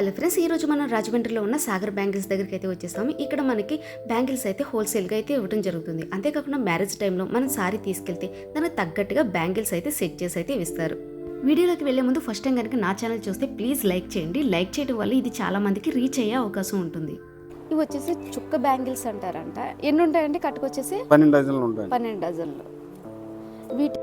Hello friends, ఈరోజు మనం రాజమండ్రిలో ఉన్న సాగర్ బ్యాంగిల్స్ దగ్గరికి అయితే వచ్చేసాము. ఇక్కడ మనకి బ్యాంగిల్స్ అయితే హోల్సేల్గా అయితే ఇవ్వడం జరుగుతుంది. అంతేకాకుండా మ్యారేజ్ టైంలో మనం సారీ తీసుకెళ్తే దానికి తగ్గట్టుగా బ్యాంగిల్స్ అయితే సెట్ చేసి అయితే ఇస్తారు. వీడియోలోకి వెళ్లే ముందు ఫస్ట్ టైం కనుక నా ఛానల్ చూస్తే ప్లీజ్ లైక్ చేయండి. లైక్ చేయడం వల్ల ఇది చాలా మందికి రీచ్ అయ్యే అవకాశం ఉంటుంది. ఇవి వచ్చేసి చుక్క బ్యాంగిల్స్ అంటారంట. ఎన్ని ఉంటాయండి? కట్టుకొచ్చేసి 12 డజన్లు ఉంటాయి. 12 డజన్లు. వీటి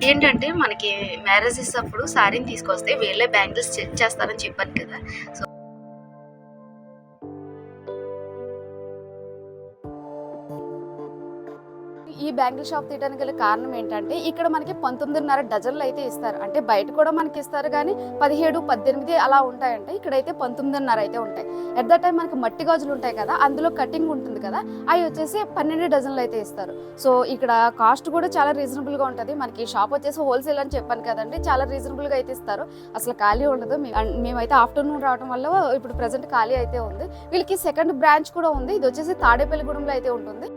ఏంటంటే మనకి మ్యారేజెస్ అప్పుడు సారీని తీసుకొస్తే వీళ్ళే బ్యాంగిల్స్ సెట్ చేస్తారని చెప్పాను కదా. సో ఈ బ్యాంగిల్ షాప్ తీయడానికి గల కారణం ఏంటంటే ఇక్కడ మనకి 19.5 డజన్లు అయితే ఇస్తారు. అంటే బయట కూడా మనకి ఇస్తారు కానీ 17, 18 అలా ఉంటాయంటే ఇక్కడైతే 19.5 అయితే ఉంటాయి. ఎట్ ద టైం మనకి మట్టి గాజులు ఉంటాయి కదా, అందులో కటింగ్ ఉంటుంది కదా, అవి వచ్చేసి 12 డజన్లు అయితే ఇస్తారు. సో ఇక్కడ కాస్ట్ కూడా చాలా రీజనబుల్గా ఉంటుంది. మనకి షాప్ వచ్చేసి హోల్సేల్ అని చెప్పాను కదండి, చాలా రీజనబుల్గా అయితే ఇస్తారు. అసలు ఖాళీ ఉండదు. మేమైతే ఆఫ్టర్నూన్ రావడం వల్ల ఇప్పుడు ప్రెసెంట్ ఖాళీ అయితే ఉంది. వీళ్ళకి సెకండ్ బ్రాంచ్ కూడా ఉంది. ఇది వచ్చేసి తాడేపల్లిగూడెంలో అయితే ఉంటుంది.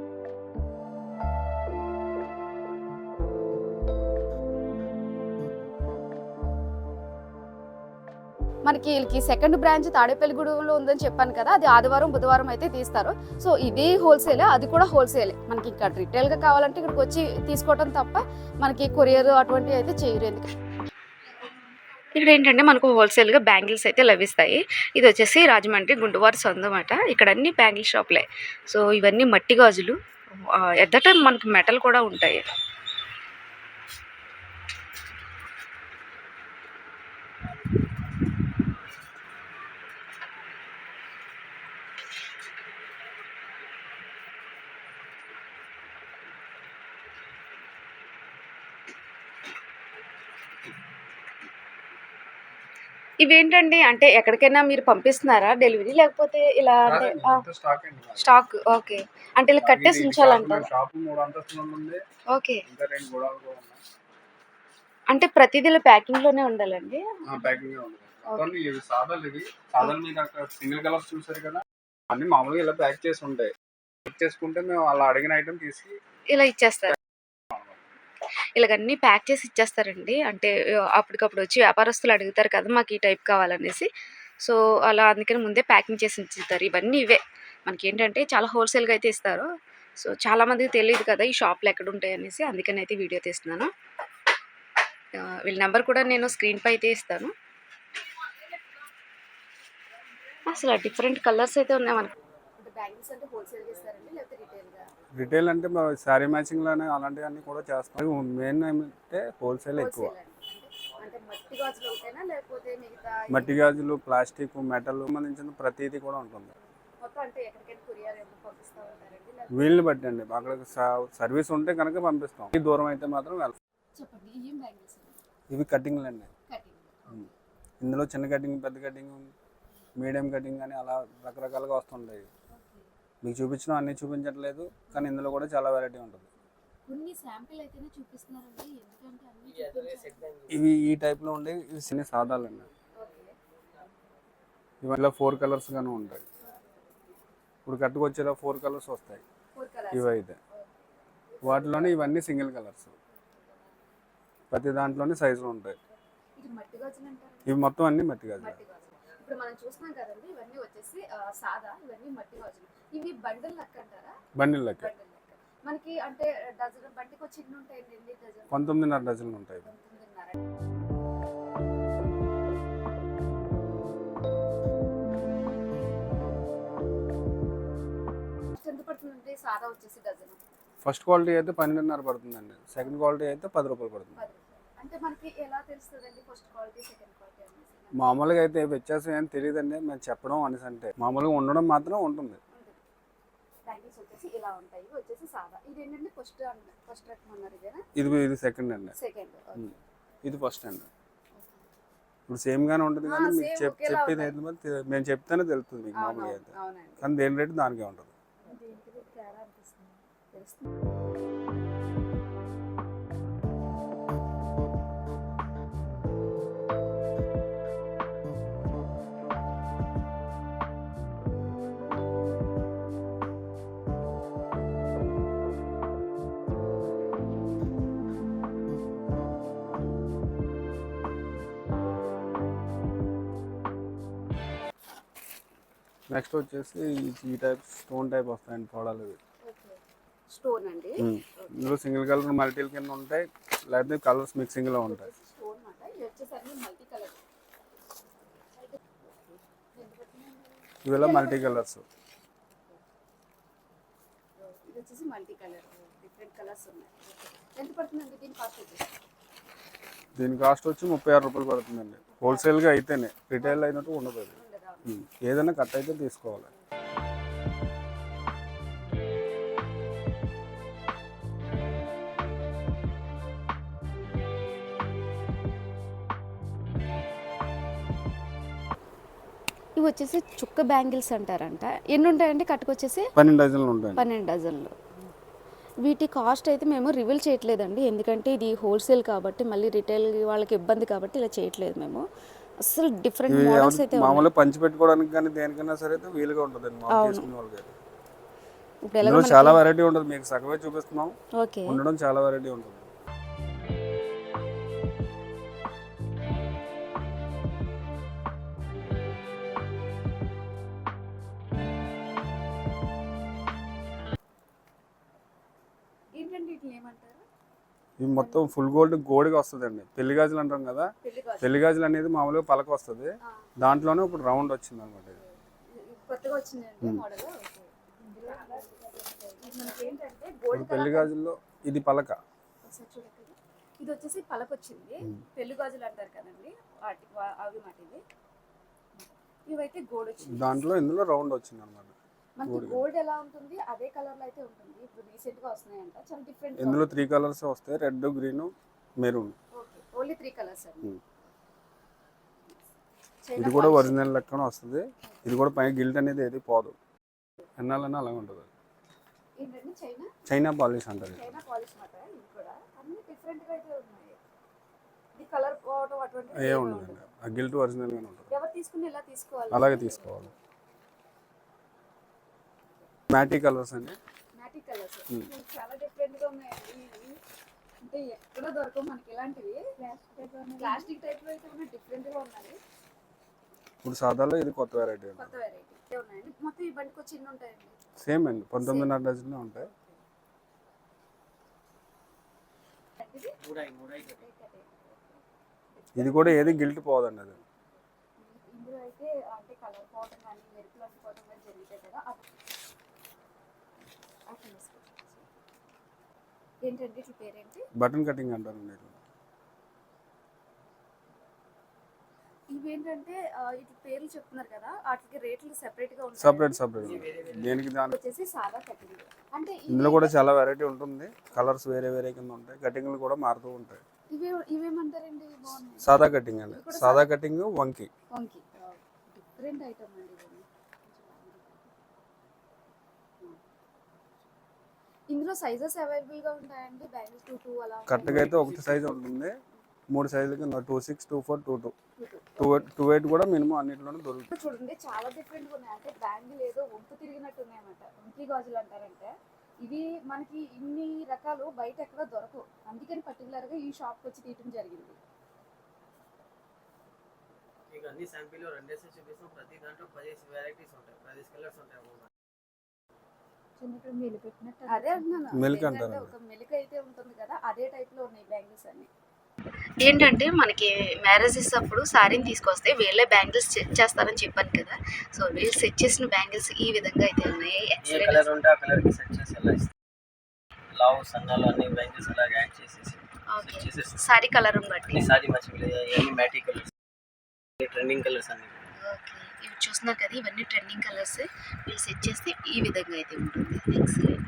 మనకి వీళ్ళకి సెకండ్ బ్రాంచ్ తాడేపల్లిగూడెంలో ఉందని చెప్పాను కదా, అది ఆదివారం బుధవారం అయితే తీస్తారు. సో ఇది హోల్సేలే, అది కూడా హోల్సేలే. మనకి ఇక్కడ రిటైల్గా కావాలంటే ఇక్కడికి వచ్చి తీసుకోవటం తప్ప మనకి కొరియర్ అటువంటివి అయితే చేయరు. ఎందుకంటే ఇక్కడ ఏంటంటే మనకు హోల్సేల్గా బ్యాంగిల్స్ అయితే లభిస్తాయి. ఇది వచ్చేసి రాజమండ్రి గుండువారి సొందమాట. ఇక్కడ అన్ని బ్యాంగిల్ షాప్లే. సో ఇవన్నీ మట్టి గాజులు. ఎట్ ద టైం మనకు మెటల్ కూడా ఉంటాయి. ఇవేంటండి, అంటే ఎక్కడికైనా మీరు పంపిస్తున్నారా డెలివరీ, లేకపోతే ఇలా అంటే స్టాక్? ఓకే, అంటే ఇలా కట్టేసి ఉంచాలంటారు. ఓకే, అంటే ప్రతిదీ ప్యాకింగ్ లోనే ఉండాలండి. సింగిల్ కలర్స్ చూసారు కదా, అన్ని మామూలుగా ఇలా ప్యాక్ చేసి ఉంటాయి. చేసుకుంటే మేము అలా అడిగిన ఐటమ్ తీసి ఇలా ఇచ్చేస్తారు. ఇలాగన్నీ ప్యాక్ చేసి ఇచ్చేస్తారండి. అంటే అప్పటికప్పుడు వచ్చి వ్యాపారస్తులు అడుగుతారు కదా, మాకు ఈ టైప్ కావాలనేసి. సో అలా అందుకని ముందే ప్యాకింగ్ చేసి ఇస్తారు. ఇవన్నీ ఇవే మనకి ఏంటంటే చాలా హోల్సేల్గా అయితే ఇస్తారు. సో చాలామందికి తెలియదు కదా ఈ షాప్లు ఎక్కడ ఉంటాయి అనేసి, అందుకని అయితే వీడియో తీస్తున్నాను. వీళ్ళ నెంబర్ కూడా నేను స్క్రీన్ పై అయితే ఇస్తాను. అసలు డిఫరెంట్ కలర్స్ అయితే ఉన్నాయి మనకు. రిటైల్ అంటే శారీ మ్యాచింగ్ లోనే అలాంటివన్నీ కూడా చేస్తాం. మెయిన్ అంటే హోల్సేల్ ఎక్కువ. మట్టి గాజులు, ప్లాస్టిక్, మెటల్ సంబంధించిన ప్రతిదీ కూడా ఉంటుంది. వీళ్ళని బట్టి అండి, అక్కడ సర్వీస్ ఉంటే కనుక పంపిస్తాం. ఈ దూరం అయితే మాత్రం వెళ్తాం. ఇవి కటింగ్లు అండి. ఇందులో చిన్న కటింగ్, పెద్ద కటింగ్, మీడియం కటింగ్ అని అలా రకరకాలుగా వస్తుంటాయి. మీకు చూపించడం అన్నీ చూపించట్లేదు, కానీ ఇందులో కూడా చాలా వెరైటీ ఉంటుంది. ఇవి ఈ టైప్లో ఉండే, ఇవి చిన్న సాదాలండి. ఇవన్నీ 4 కలర్స్ గాను ఉంటాయి. ఇప్పుడు కట్టుకొచ్చేలా 4 కలర్స్ వస్తాయి. ఇవైతే వాటిలోనే ఇవన్నీ సింగిల్ కలర్స్. ప్రతి దాంట్లోనే సైజులు ఉంటాయి. ఇవి మొత్తం అన్ని మట్టి గాజులు. ఇప్పుడు మనం చూస్తున్నాం కదండి, ఇవన్నీ వచ్చేసి సాదా, ఇవన్నీ మట్టి గాజులు. ఇవి బండిల్ లెక్క అంటారా? బండిల్ లెక్క. మనకి అంటే డజన్ బండికి వచ్చి ఎన్ని ఉంటాయండి? 19.5 డజన్లు ఉంటాయి. ఎంత పడుతుందండి సాదా వచ్చేసి డజన్? ఫస్ట్ క్వాలిటీ అయితే 12.5 పడుతుందండి. సెకండ్ క్వాలిటీ అయితే 10 రూపాయలు పడుతుంది. అంటే మనకి ఎలా తెలుస్తుందండి ఫస్ట్ క్వాలిటీ సెకండ్ క్వాలిటీ అనేది? మామూలుగా అయితే వ్యత్యాసం ఏం తెలియదండి, మేము చెప్పడం అనేసి. అంటే మామూలుగా ఉండడం మాత్రం ఉంటుంది. బ్యాంగిల్స్ వచ్చేసి ఇలా ఉంటాయి. వచ్చేసి సాదా. ఇది ఏంటంటే ఫస్ట్ రకం అన్నారు కదా, ఇది సెకండ్ అండి. ఇది ఫస్ట్ అండి. ఇప్పుడు సేమ్ గానే ఉంటుంది, కానీ మీకు చెప్పేది అయితే మేము చెప్తేనే తెలుస్తుంది మీకు. మామూలుగా అయితే కానీ దేని రేటు దానికే ఉంటుంది. నెక్స్ట్ వచ్చేసి ఈ టైప్ స్టోన్ టైప్ వస్తాయండి తోడాలు ఇవి. స్టోన్ అండి. ఇందులో సింగిల్ కలర్ మల్టీల కింద ఉంటాయి, లేకపోతే కలర్స్ మిక్సింగ్లో ఉంటాయి. స్టోన్ మాట ఇది వచ్చేసరికి మల్టీ కలర్. ఇవిలో మల్టీ కలర్స్. ఇది వచ్చేసి మల్టీ కలర్, డిఫరెంట్ కలర్స్ ఉన్నాయి. ఎంత పడుతుందండి దీని కాస్ట్ వచ్చేసి? దీని కాస్ట్ వచ్చి 36 రూపాయలు పడుతుందండి. హోల్సేల్గా అయితేనే, రిటైల్ అయినట్టు ఉండదు అది. ఏదైనా కట్ అయితే తీసుకోవాలి. ఇవి వచ్చేసి చుక్క బ్యాంగిల్స్ అంటారంట. ఎన్ని ఉంటాయండి కట్టుకొచ్చేసి? 12 డజన్లు ఉంటాయండి. 12 డజన్లు. వీటి కాస్ట్ అయితే మేము రివీల్ చేయట్లేదండి, ఎందుకంటే ఇది హోల్సేల్ కాబట్టి మళ్ళీ రిటైల్ వాళ్ళకి ఇబ్బంది కాబట్టి ఇలా చేయట్లేదు మేము. అసలు డిఫరెంట్ మోడల్స్ అయితే మామూలుగా పంచి పెట్టుకోవడానికి కానీ దేనికైనా సరే అయితే వీలుగా ఉంటుంది తీసుకునే వాళ్ళకి. ఇప్పుడు ఎలా చాలా వెరైటీ ఉంటుంది, మీకు సగమే చూపిస్తున్నాం. ఓకే, ఉండడం చాలా వెరైటీ ఉంటుంది. ఏంటండి ఇట్లా ఏమంటారు? ఇవి మొత్తం ఫుల్ గోల్డ్గా వస్తుందండి. పెళ్లి గాజులు అంటాం కదా, పెళ్లి గాజులు అనేది మామూలుగా పలక వస్తుంది, దాంట్లోనే ఇప్పుడు రౌండ్ వచ్చింది అనమాట. కొత్తగా వచ్చిందండి మోడల్. పెళ్లి గాజుల్లో ఇది పలక. ఇది వచ్చేసి పలక వచ్చింది, పెళ్లి గాజులు అంటారు కదండి అవి మాట. ఇది ఇవైతే గోల్డ్ వచ్చింది, దాంట్లో ఇందులో రౌండ్ వచ్చింది అనమాట. మనకి గోల్డ్ ఎలా ఉంటుంది అదే కలర్ లో అయితే ఉంటుంది. ఇప్పుడు రీసెంట్ గా వస్తున్నాయంట, చాలా డిఫరెంట్. ఇందులో 3 కలర్స్ వస్తాయి, red, green, maroon. Okay, only 3 colours అండి. ఇది కూడా ఒరిజినల్ లెక్కన వస్తుంది. ఇది కూడా పైన గిల్ట్ అనేది ఏది పోదు, ఎన్నాలన్నా అలాగే ఉంటుంది. ఏంటండి చైనా పాలిష్ అంటారు. చైనా పాలిష్ మాట. ఇది కూడా అన్ని డిఫరెంట్ గా అయితే ఉన్నాయి. ఇది కలర్ పోవడం అటువంటి ఏ ఉండదండి, ఆ గిల్ట్ ఒరిజినల్ గానే ఉంటుంది. ఎవరు తీసుకుని ఎలా తీసుకోవాలి? అలాగే తీసుకోవాలి. మ్యాటీ కలర్స్ అండి. మ్యాటీ కలర్స్ చాలా డిఫరెంట్ గా ఉన్నాయండి. ఇవి అంటే ఎక్కడ దొరకవు మనకి ఇలాంటివి. ప్లాస్టిక్ టైప్ లో అయితే ఉన్నాయి, డిఫరెంట్ గా ఉన్నాయి. ఇప్పుడు సాదాలో ఇది కొత్త వెరైటీ. కొత్త వెరైటీ ఉన్నాయండి. మొత్తం ఈ బండికి వచ్చి ఎన్ని ఉంటాయండి? సేమ్ అండి, 19.5 డజన్లు ఉంటాయి. ఇది కూడా ఏది గిల్ట్ పోదండి అది. ఇందులో అయితే అంటే కలర్ పోవడం కానీ మెరుపులు అంటుకోవడం కానీ జరుగుతాయి కదా. ఏంటంటే ఇట్లా పేరేంటి? బటన్ కటింగ్ అంటారు మీరు. ఇవేంటంటే ఇట్లా పేర్లు చెప్తున్నారు కదా, వాటికి రేట్లు సెపరేట్ గా ఉంటాయి. సపరేట్ దేనికి దాని వచ్చేసి సాదా కటింగ్ అంటే ఇందులో కూడా చాలా వెరైటీ ఉంటుంది. కలర్స్ వేరే కింద ఉంటాయి, కటింగ్లు కూడా మారుతూ ఉంటాయి. ఇవేమంటారండి? సాదా కటింగ్ అండి. సాదా కటింగ్ వంకి డిఫరెంట్ ఐటమ్ అండి. ఇందులో సైజెస్ అవైలబుల్ గా ఉంటాయండి. బ్యాంగిల్స్ 2 అలా కరెక్ట్గా అయితే ఒకటి సైజ్ ఉంటుంది, 3 సైజుల కింద 26, 24, 22, 28 కూడా మినిమం అన్నింటిలోనే దొరుకుతుంది. చూడండి చాలా డిఫరెంట్ గా ఉన్నాయి. అంటే బ్యాంగిల్ ఏదో వంపు తిరిగినట్టు ఉన్నాయన్నమాట. వంకి గాజులు అంటారంటే ఇవి మనకి ఇన్ని రకాలు బయట ఎక్కడ దొరకవు, అందుకని పర్టికులర్ గా ఈ షాప్ వచ్చి తీయటం జరిగింది. అన్ని శాంపిల్ రెండేసి చూపిస్తాం, ప్రతి దాంట్లో 10 వెరైటీస్ ఉంటాయి, 10 కలర్స్ ఉంటాయి. అదే అంటున్నాను, మిల్క్ అంటారు. ఒక మిల్క్ అయితే ఉంటుంది కదా, అదే టైప్ లో ఉన్నాయి బ్యాంగిల్స్ అన్ని. ఏంటంటే మనకి మ్యారేజెస్ అప్పుడు శారీని తీసుకొస్తే వీళ్ళే బ్యాంగిల్స్ సెట్ చేస్తారని చెప్పాను కదా. సో వీళ్ళు సెట్ చేసిన బ్యాంగిల్స్ ఈ విధంగా అయితే ఉన్నాయి. ఏ కలర్ ఉంటే ఆ కలర్ కి సెట్ చేసి అలా ఇస్తాం. లావు సన్నాలు అన్ని బ్యాంగిల్స్ అలా యాడ్ చేసేసి సారీ కలర్ బట్టి సారీ మర్చిపోలేదు, ఇవన్నీ మ్యాటీ కలర్స్, ట్రెండింగ్ కలర్స్ అన్ని. ఓకే, ఇవి చూస్తున్నారు కదా, ఇవన్నీ ట్రెండింగ్ కలర్స్. వీళ్ళు సెట్ చేస్తే ఈ విధంగా అయితే ఉంటుంది. ఎక్సలెంట్.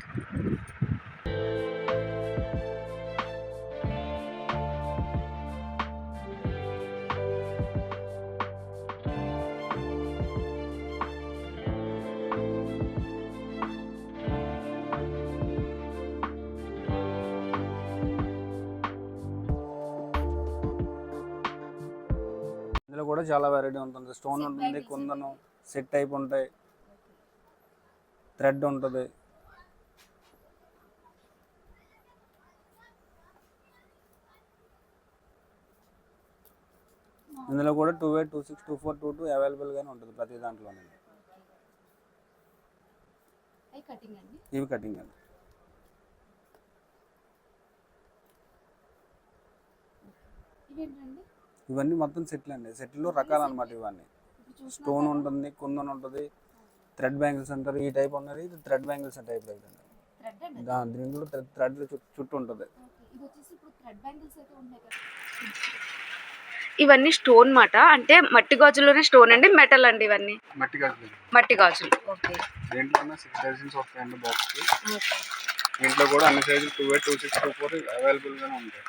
ఇందులో కూడా చాలా వెరైటీ ఉంటుంది. స్టోన్ ఉంటుంది, కుందను, సెట్ టైప్ ఉంటాయి, థ్రెడ్ ఉంటుంది. ఇందులో కూడా 28, 26, 24, 22 అవైలబుల్గానే ఉంటుంది ప్రతి దాంట్లోనే. కటింగ్ అండి. ఇవి కటింగ్ అండి. ఇవేంటండి? ఇవన్నీ మొత్తం సెట్లు అండి. సెట్లో రకాలు అనమాట ఇవన్నీ. స్టోన్ ఉంటుంది, కుందన్ ఉంటుంది, థ్రెడ్ బ్యాంగిల్స్ అంటారు. ఈ టైప్ ఉన్నది ఇది థ్రెడ్ బ్యాంగిల్స్ టైప్ దగ్గర. దీంట్లో థ్రెడ్ చుట్టూ ఉంటుంది. ఇది వచ్చేసి ఇప్పుడు థ్రెడ్ బ్యాంగిల్స్ అయితే ఉన్నాయి కదా. ఇవన్నీ స్టోన్ మాట, అంటే మట్టి గాజుల్లోనే స్టోన్ అండి, మెటల్ అండి ఇవన్నీ? మట్టి గాజులు. మట్టి గాజులు. ఓకే. దీంట్లో 6 డజన్స్ వస్తాయండి బాక్స్కి. దీంట్లో కూడా అన్ని సైజులు 2 8 2 6 2 4 అవైలబుల్గానే ఉంటాయి.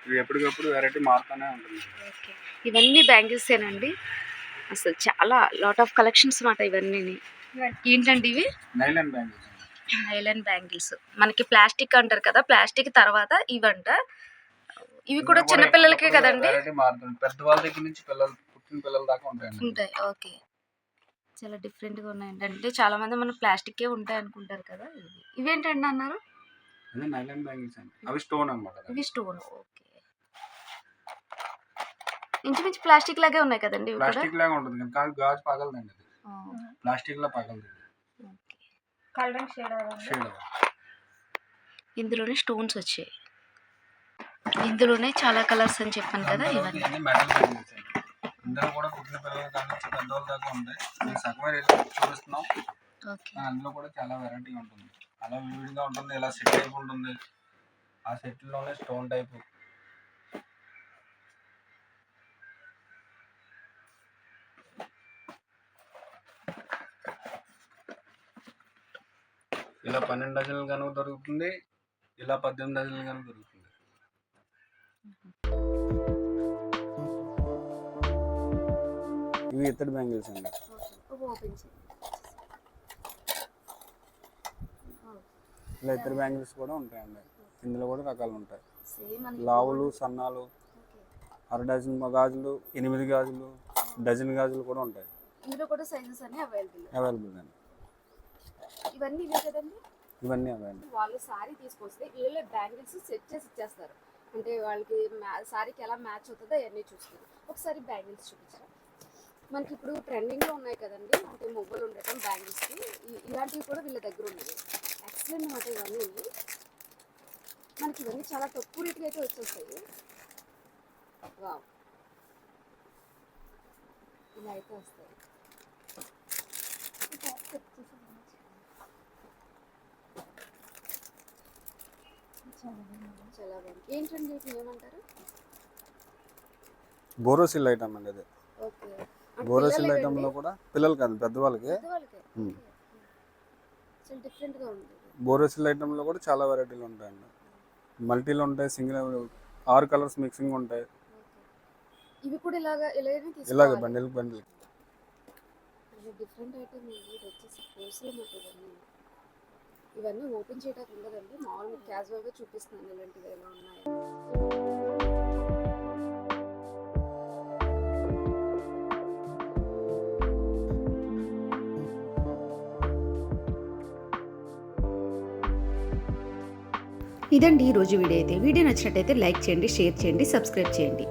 ఇవి ఎప్పటికప్పుడు వెరైటీ మారుతూనే ఉంటుంది. ఇవన్నీ బ్యాంగిల్సేనండి. అసలు చాలా లాట్ ఆఫ్ కలెక్షన్స్ మాట ఇవన్నీ. ఏంటండి ఇవి? Nylon bangles. Nylon bangles. మనకి ప్లాస్టిక్ అంటారు కదా, ప్లాస్టిక్ తర్వాత ఇవంట. ఇవి కూడా చిన్నపిల్లలకే కదండి? పెద్దవాళ్ళ దగ్గర నుంచి పుట్టిన పిల్లల దాకా ఉంటాయి. ఓకే. చాలా డిఫరెంట్గా ఉన్నాయండి. అంటే చాలా మంది మన ప్లాస్టిక్కే ఉంటాయి అనుకుంటారు కదా. ఇవేంటండి అన్నారు? అదే నైలాన్ బ్యాంగిల్స్ అండి. అవి స్టోన్ అన్నమాట. ఇవి స్టోన్. ఓకే. ఇంచుమించు ప్లాస్టిక్ లాగే ఉన్నాయి కదండి ఇవి కూడా? ప్లాస్టిక్ లాగా ఉంటుంది కానీ గాజు పగలదండి. అది ప్లాస్టిక్ లా పగలదు. కలర్ షేడ్ ఇందులోనే స్టోన్స్ వచ్చాయి. ఇందులోనే చాలా కలర్స్ అని చెప్పాను కదా. ఇవన్నీ మెటల్ బ్యాంగిల్స్ అండి. ఇందులో కూడా పుట్టిన పిల్లల కాడ నుంచి పెద్దవాళ్ళ దాకా ఉంటాయి. నేను సగమే చూపిస్తున్నాం. అందులో కూడా చాలా వెరైటీ ఉంటుంది. అలా విడిగా ఉంటుంది, ఇలా సెట్ టైప్ ఉంటుంది. ఆ సెట్లోనే స్టోన్ టైప్. ఇలా 12 డజన్లు కనుక దొరుకుతుంది, ఇలా 18 డజన్లు కనుక దొరుకుతుంది. ఇవి ఇత్తడి బ్యాంగిల్స్ అండి. ఇలా ఇత్తడి బ్యాంగిల్స్ కూడా ఉంటాయండి. ఇందులో కూడా రకాలు ఉంటాయి. లావులు, సన్నాలు, 1/2 డజన్ గాజులు, 8 గాజులు, డజన్ గాజులు కూడా ఉంటాయి. ఇందులో కూడా సైజెస్ అన్ని అవైలబుల్ అండి. ఇవన్నీ ఇవే కదండి? ఇవన్నీ అవే అండి. వాళ్ళు సారీ తీసుకొస్తే వీళ్ళే బ్యాంగిల్స్ సెట్ చేసి ఇచ్చేస్తారు. అంటే వాళ్ళకి సారీకి ఎలా మ్యాచ్ అవుతుందో అవన్నీ చూస్తారు. ఒకసారి బ్యాంగిల్స్ చూపించరా? మనకి ఇప్పుడు ట్రెండింగ్లో ఉన్నాయి కదండి, అంటే మొగ్గలు ఉండటం బ్యాంగిల్స్కి. ఇలాంటివి కూడా వీళ్ళ దగ్గర ఉన్నాయి. ఎక్సలెంట్ అన్నమాట ఇవన్నీ. మనకి ఇవన్నీ చాలా తక్కువ రేట్కి అయితే వచ్చేస్తాయి. వావ్, ఇలా అయితే వస్తాయి. చాలా బాగుంది. ఏంటండి వీటిని ఏమంటారు? బోరోసిల్ ఐటమ్ అండి. అది ఓకే. బోరోసిల్ ఐటమ్లో కూడా పిల్లలు కాదు పెద్దవాళ్ళకి. చాలా డిఫరెంట్గా ఉంది. బోరోసిల్ ఐటమ్లో కూడా చాలా వెరైటీలు ఉంటాయండి. మల్టీలు ఉంటాయి, సింగిల్ 6 కలర్స్ మిక్సింగ్ ఉంటాయి. ఇవి కూడా ఇలాగే బండిల్ డిఫరెంట్ ఐటమ్. ఇది వచ్చేసి కోర్సులు మాట. ఇవన్నీ ఓపెన్ చేయడానికి ఉండదండి, మామూలుగా క్యాజువల్గా చూపిస్తున్నాను ఇలాంటివి ఎలా ఉన్నాయి. ఇదండి ఈరోజు వీడియో అయితే. వీడియో నచ్చినట్టయితే లైక్ చేయండి, షేర్ చేయండి, సబ్స్క్రైబ్ చేయండి.